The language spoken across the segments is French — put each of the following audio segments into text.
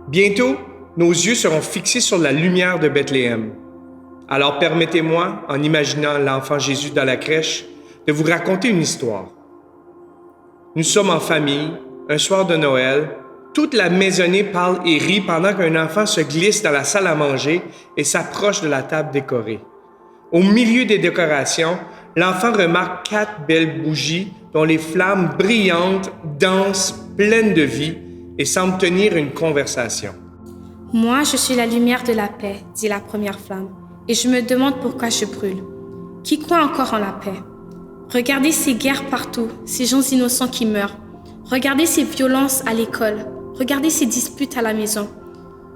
Bientôt, nos yeux seront fixés sur la lumière de Bethléem. Alors permettez-moi, en imaginant l'enfant Jésus dans la crèche, de vous raconter une histoire. Nous sommes en famille, un soir de Noël, toute la maisonnée parle et rit pendant qu'un enfant se glisse dans la salle à manger et s'approche de la table décorée. Au milieu des décorations, l'enfant remarque 4 belles bougies dont les flammes brillantes dansent, pleines de vie, et semblent tenir une conversation. « Moi, je suis la lumière de la paix, dit la première flamme, et je me demande pourquoi je brûle. Qui croit encore en la paix? Regardez ces guerres partout, ces gens innocents qui meurent. Regardez ces violences à l'école. Regardez ces disputes à la maison.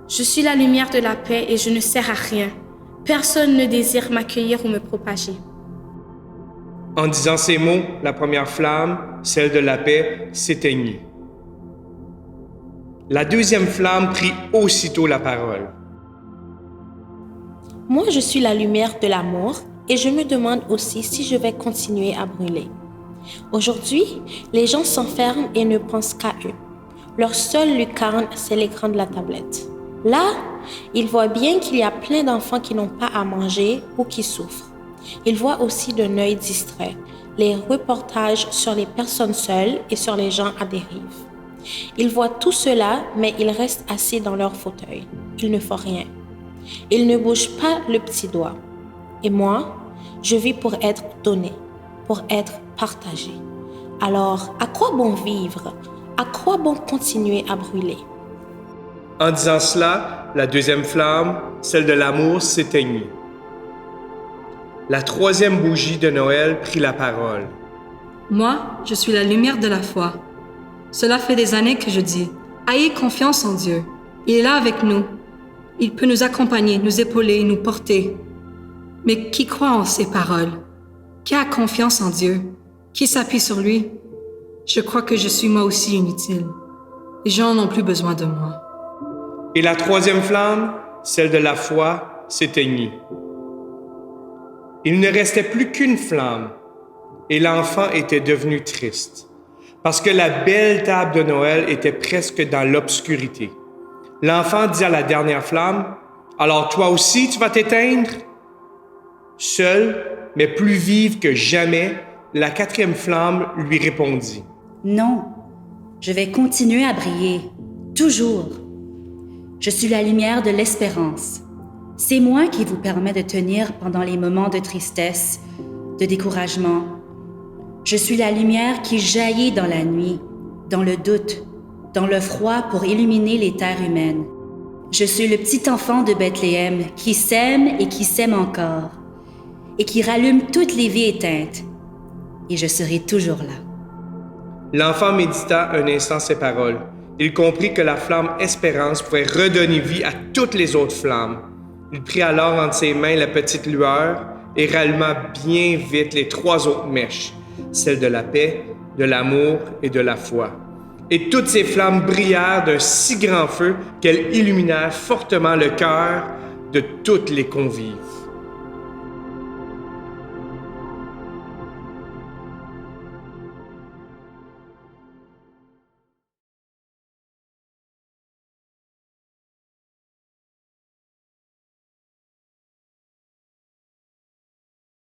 Je suis la lumière de la paix et je ne sers à rien. Personne ne désire m'accueillir ou me propager. » En disant ces mots, la première flamme, celle de la paix, s'éteignit. La deuxième flamme prit aussitôt la parole. « Moi, je suis la lumière de l'amour et je me demande aussi si je vais continuer à brûler. Aujourd'hui, les gens s'enferment et ne pensent qu'à eux. Leur seule lucarne, c'est l'écran de la tablette. Là, ils voient bien qu'il y a plein d'enfants qui n'ont pas à manger ou qui souffrent. Ils voient aussi d'un œil distrait les reportages sur les personnes seules et sur les gens à dérive. Ils voient tout cela, mais ils restent assis dans leur fauteuil. Ils ne font rien. Ils ne bougent pas le petit doigt. Et moi, je vis pour être donné, pour être partagé. Alors, à quoi bon vivre? À quoi bon continuer à brûler? » En disant cela, la deuxième flamme, celle de l'amour, s'éteignit. La troisième bougie de Noël prit la parole. « Moi, je suis la lumière de la foi. Cela fait des années que je dis, ayez confiance en Dieu. Il est là avec nous. Il peut nous accompagner, nous épauler, nous porter. Mais qui croit en ces paroles? Qui a confiance en Dieu? Qui s'appuie sur lui? Je crois que je suis moi aussi inutile. Les gens n'ont plus besoin de moi. » Et la troisième flamme, celle de la foi, s'éteignit. Il ne restait plus qu'une flamme, et l'enfant était devenu triste, parce que la belle table de Noël était presque dans l'obscurité. L'enfant dit à la dernière flamme, « Alors toi aussi tu vas t'éteindre? » Seule, mais plus vive que jamais, la quatrième flamme lui répondit. « Non, je vais continuer à briller, toujours. Je suis la lumière de l'espérance. C'est moi qui vous permet de tenir pendant les moments de tristesse, de découragement. Je suis la lumière qui jaillit dans la nuit, dans le doute, dans le froid pour illuminer les terres humaines. Je suis le petit enfant de Bethléem qui s'aime et qui s'aime encore, et qui rallume toutes les vies éteintes. Et je serai toujours là. » L'enfant médita un instant ces paroles. Il comprit que la flamme espérance pouvait redonner vie à toutes les autres flammes. Il prit alors entre ses mains la petite lueur et ralluma bien vite les 3 autres mèches, celles de la paix, de l'amour et de la foi. Et toutes ces flammes brillèrent d'un si grand feu qu'elles illuminèrent fortement le cœur de toutes les convives.